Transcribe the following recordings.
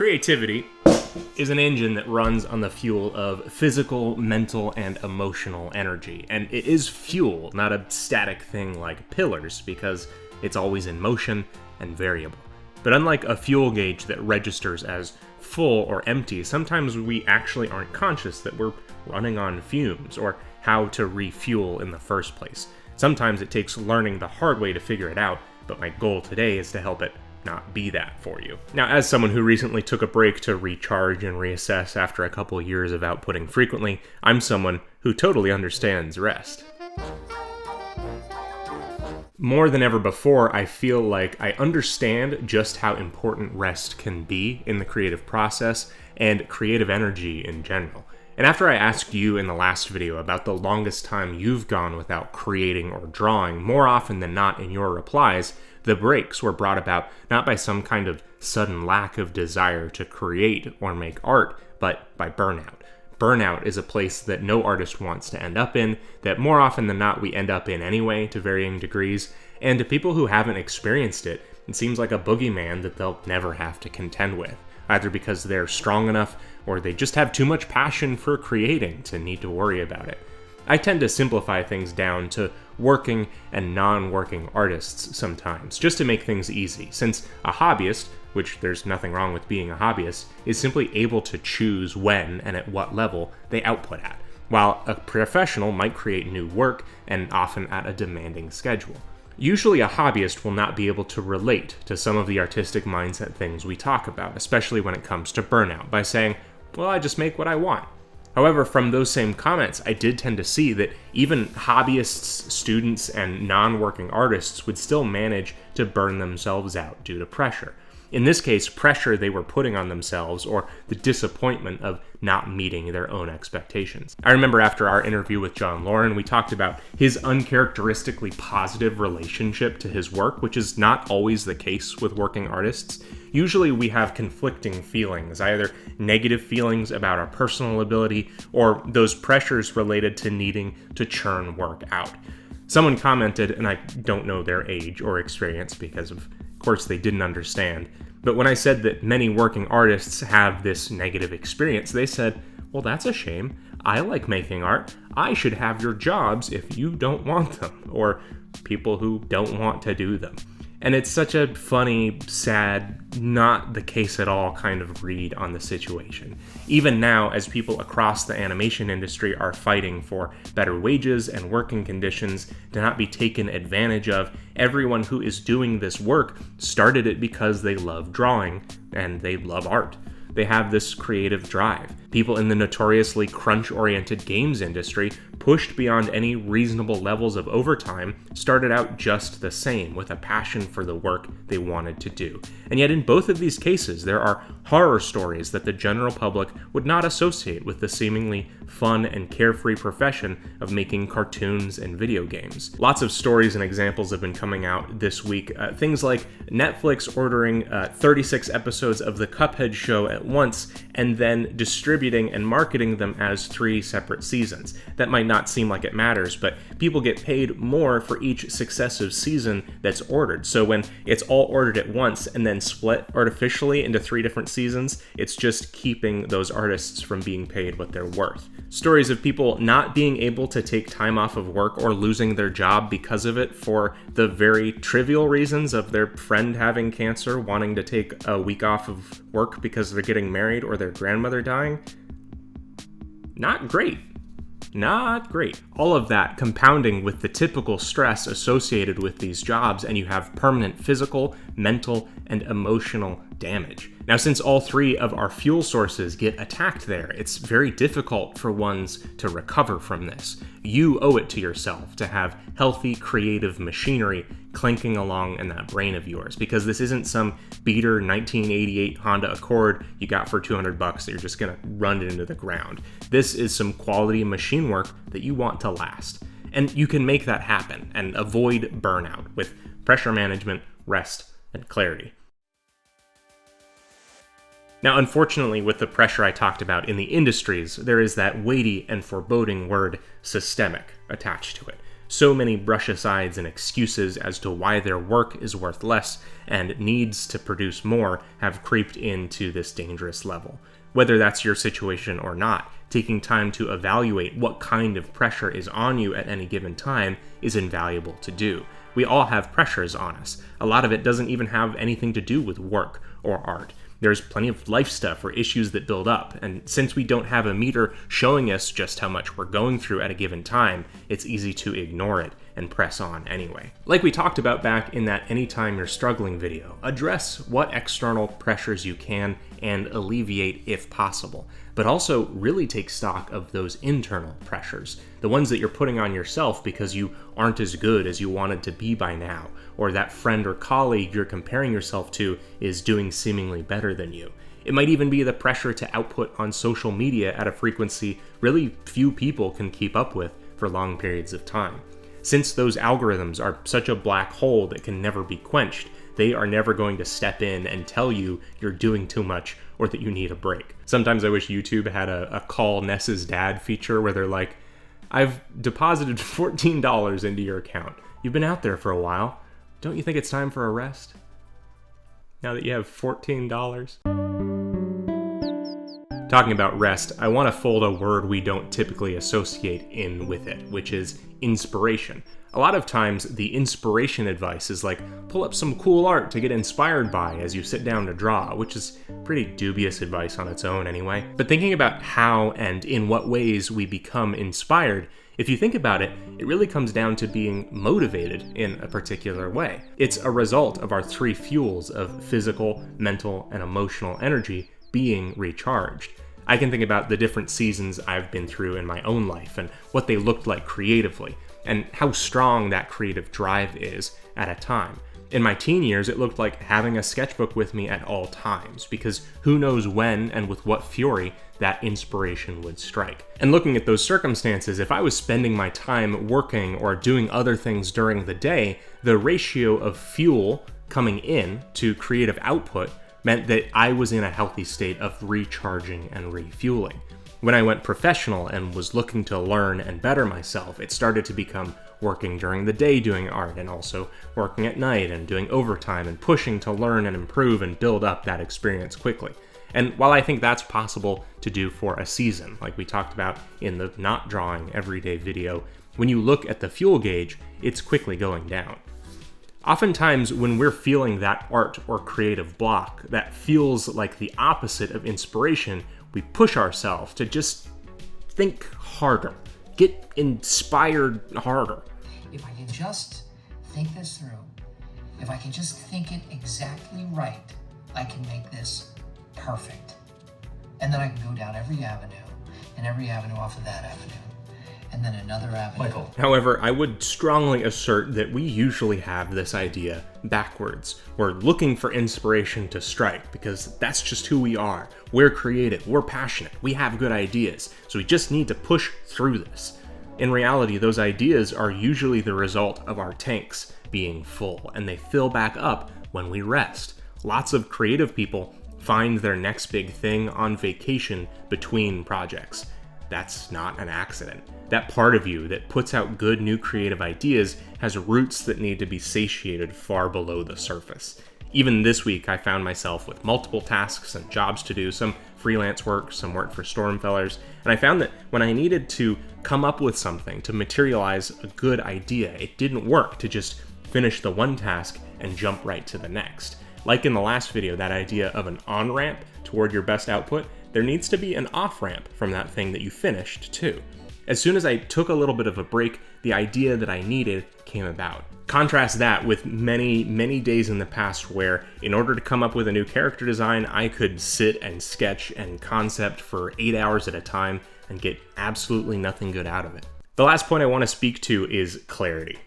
Creativity is an engine that runs on the fuel of physical, mental, and emotional energy. And it is fuel, not a static thing like pillars, because it's always in motion and variable. But unlike a fuel gauge that registers as full or empty, sometimes we actually aren't conscious that we're running on fumes or how to refuel in the first place. Sometimes it takes learning the hard way to figure it out, but my goal today is to help it not be that for you. Now, as someone who recently took a break to recharge and reassess after a couple years of outputting frequently, I'm someone who totally understands rest. More than ever before, I feel like I understand just how important rest can be in the creative process and creative energy in general. And after I asked you in the last video about the longest time you've gone without creating or drawing, more often than not in your replies, the breaks were brought about not by some kind of sudden lack of desire to create or make art, but by burnout. Burnout is a place that no artist wants to end up in, that more often than not we end up in anyway to varying degrees, and to people who haven't experienced it, it seems like a boogeyman that they'll never have to contend with, either because they're strong enough or they just have too much passion for creating to need to worry about it. I tend to simplify things down to working and non-working artists sometimes, just to make things easy, since a hobbyist, which there's nothing wrong with being a hobbyist, is simply able to choose when and at what level they output at, while a professional might create new work and often at a demanding schedule. Usually a hobbyist will not be able to relate to some of the artistic mindset things we talk about, especially when it comes to burnout, by saying, well, I just make what I want. However, from those same comments, I did tend to see that even hobbyists, students, and non-working artists would still manage to burn themselves out due to pressure. In this case, pressure they were putting on themselves, or the disappointment of not meeting their own expectations. I remember after our interview with John Lauren, we talked about his uncharacteristically positive relationship to his work, which is not always the case with working artists. Usually we have conflicting feelings, either negative feelings about our personal ability, or those pressures related to needing to churn work out. Someone commented, and I don't know their age or experience because of course they didn't understand, but when I said that many working artists have this negative experience, they said, well, that's a shame. I like making art. I should have your jobs if you don't want them, or people who don't want to do them. And it's such a funny, sad, not the case at all kind of read on the situation. Even now, as people across the animation industry are fighting for better wages and working conditions to not be taken advantage of, everyone who is doing this work started it because they love drawing and they love art. They have this creative drive. People in the notoriously crunch-oriented games industry, pushed beyond any reasonable levels of overtime, started out just the same, with a passion for the work they wanted to do. And yet in both of these cases, there are horror stories that the general public would not associate with the seemingly fun and carefree profession of making cartoons and video games. Lots of stories and examples have been coming out this week. Things like Netflix ordering 36 episodes of the Cuphead show at once and then distributing and marketing them as 3 separate seasons. That might not seem like it matters, but people get paid more for each successive season that's ordered. So when it's all ordered at once and then split artificially into 3 different seasons, it's just keeping those artists from being paid what they're worth. Stories of people not being able to take time off of work or losing their job because of it for the very trivial reasons of their friend having cancer, wanting to take a week off of work because they're getting married or their grandmother dying. Not great. Not great. All of that compounding with the typical stress associated with these jobs, and you have permanent physical, mental, and emotional damage. Now, since all 3 of our fuel sources get attacked there, it's very difficult for ones to recover from this. You owe it to yourself to have healthy, creative machinery clanking along in that brain of yours, because this isn't some beater 1988 Honda Accord you got for $200 that you're just gonna run it into the ground. This is some quality machine work that you want to last. And you can make that happen and avoid burnout with pressure management, rest, and clarity. Now, unfortunately, with the pressure I talked about in the industries, there is that weighty and foreboding word systemic attached to it. So many brush-asides and excuses as to why their work is worth less and needs to produce more have creeped into this dangerous level. Whether that's your situation or not, taking time to evaluate what kind of pressure is on you at any given time is invaluable to do. We all have pressures on us. A lot of it doesn't even have anything to do with work or art. There's plenty of life stuff or issues that build up, and since we don't have a meter showing us just how much we're going through at a given time, it's easy to ignore it and press on anyway. Like we talked about back in that Anytime You're Struggling video, address what external pressures you can and alleviate if possible, but also really take stock of those internal pressures, the ones that you're putting on yourself because you aren't as good as you wanted to be by now, or that friend or colleague you're comparing yourself to is doing seemingly better than you. It might even be the pressure to output on social media at a frequency really few people can keep up with for long periods of time. Since those algorithms are such a black hole that can never be quenched, they are never going to step in and tell you you're doing too much or that you need a break. Sometimes I wish YouTube had a call Ness's dad feature where they're like, I've deposited $14 into your account. You've been out there for a while. Don't you think it's time for a rest? Now that you have $14? Talking about rest, I want to fold a word we don't typically associate in with it, which is inspiration. A lot of times, the inspiration advice is like, pull up some cool art to get inspired by as you sit down to draw, which is pretty dubious advice on its own anyway. But thinking about how and in what ways we become inspired, if you think about it, it really comes down to being motivated in a particular way. It's a result of our three fuels of physical, mental, and emotional energy being recharged. I can think about the different seasons I've been through in my own life and what they looked like creatively, and how strong that creative drive is at a time. In my teen years, it looked like having a sketchbook with me at all times, because who knows when and with what fury that inspiration would strike. And looking at those circumstances, if I was spending my time working or doing other things during the day, the ratio of fuel coming in to creative output meant that I was in a healthy state of recharging and refueling. When I went professional and was looking to learn and better myself, it started to become working during the day doing art and also working at night and doing overtime and pushing to learn and improve and build up that experience quickly. And while I think that's possible to do for a season, like we talked about in the not drawing everyday video, when you look at the fuel gauge, it's quickly going down. Oftentimes, when we're feeling that art or creative block that feels like the opposite of inspiration, we push ourselves to just think harder, get inspired harder. If I can just think this through, if I can just think it exactly right, I can make this perfect. And then I can go down every avenue, and every avenue off of that avenue, and then another avenue. Michael. However, I would strongly assert that we usually have this idea backwards. We're looking for inspiration to strike because that's just who we are. We're creative, we're passionate, we have good ideas, so we just need to push through this. In reality, those ideas are usually the result of our tanks being full, and they fill back up when we rest. Lots of creative people find their next big thing on vacation between projects. That's not an accident. That part of you that puts out good new creative ideas has roots that need to be satiated far below the surface. Even this week, I found myself with multiple tasks and jobs to do, some freelance work, some work for Stormfellers, and I found that when I needed to come up with something to materialize a good idea, it didn't work to just finish the one task and jump right to the next. Like in the last video, that idea of an on-ramp toward your best output, there needs to be an off-ramp from that thing that you finished, too. As soon as I took a little bit of a break, the idea that I needed came about. Contrast that with many, many days in the past where, in order to come up with a new character design, I could sit and sketch and concept for 8 hours at a time and get absolutely nothing good out of it. The last point I want to speak to is clarity.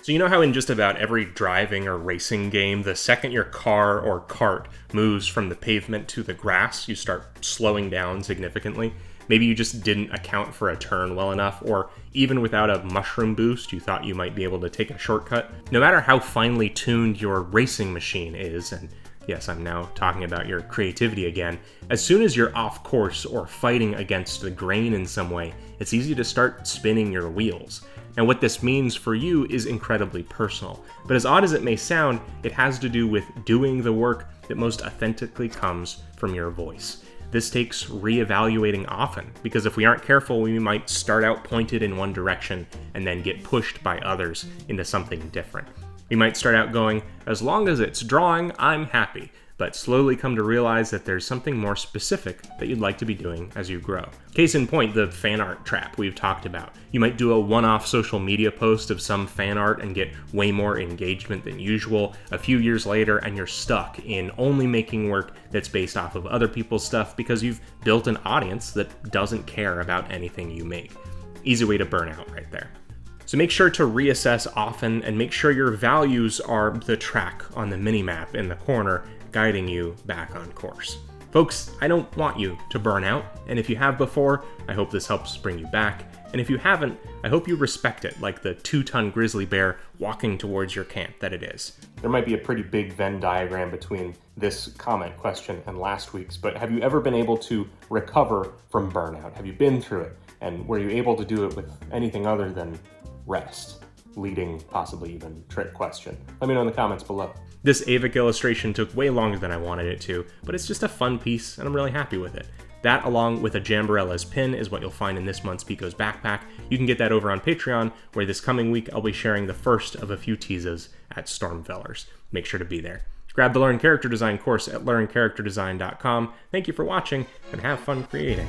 So you know how in just about every driving or racing game, the second your car or kart moves from the pavement to the grass, you start slowing down significantly? Maybe you just didn't account for a turn well enough, or even without a mushroom boost, you thought you might be able to take a shortcut. No matter how finely tuned your racing machine is, and yes, I'm now talking about your creativity again, as soon as you're off course or fighting against the grain in some way, it's easy to start spinning your wheels. And what this means for you is incredibly personal. But as odd as it may sound, it has to do with doing the work that most authentically comes from your voice. This takes reevaluating often, because if we aren't careful, we might start out pointed in one direction and then get pushed by others into something different. We might start out going, as long as it's drawing, I'm happy, but slowly come to realize that there's something more specific that you'd like to be doing as you grow. Case in point, the fan art trap we've talked about. You might do a one-off social media post of some fan art and get way more engagement than usual a few years later, and you're stuck in only making work that's based off of other people's stuff because you've built an audience that doesn't care about anything you make. Easy way to burn out right there. So make sure to reassess often and make sure your values are the track on the minimap in the corner, guiding you back on course. Folks, I don't want you to burn out, and if you have before, I hope this helps bring you back, and if you haven't, I hope you respect it like the 2-ton grizzly bear walking towards your camp that it is. There might be a pretty big Venn diagram between this comment question and last week's, but have you ever been able to recover from burnout? Have you been through it, and were you able to do it with anything other than rest? Leading, possibly even trick question. Let me know in the comments below. This Avik illustration took way longer than I wanted it to, but it's just a fun piece and I'm really happy with it. That, along with a Jamborella's pin, is what you'll find in this month's Pico's backpack. You can get that over on Patreon, where this coming week I'll be sharing the first of a few teases at Stormfellers. Make sure to be there. Grab the Learn Character Design course at learncharacterdesign.com. Thank you for watching, and have fun creating.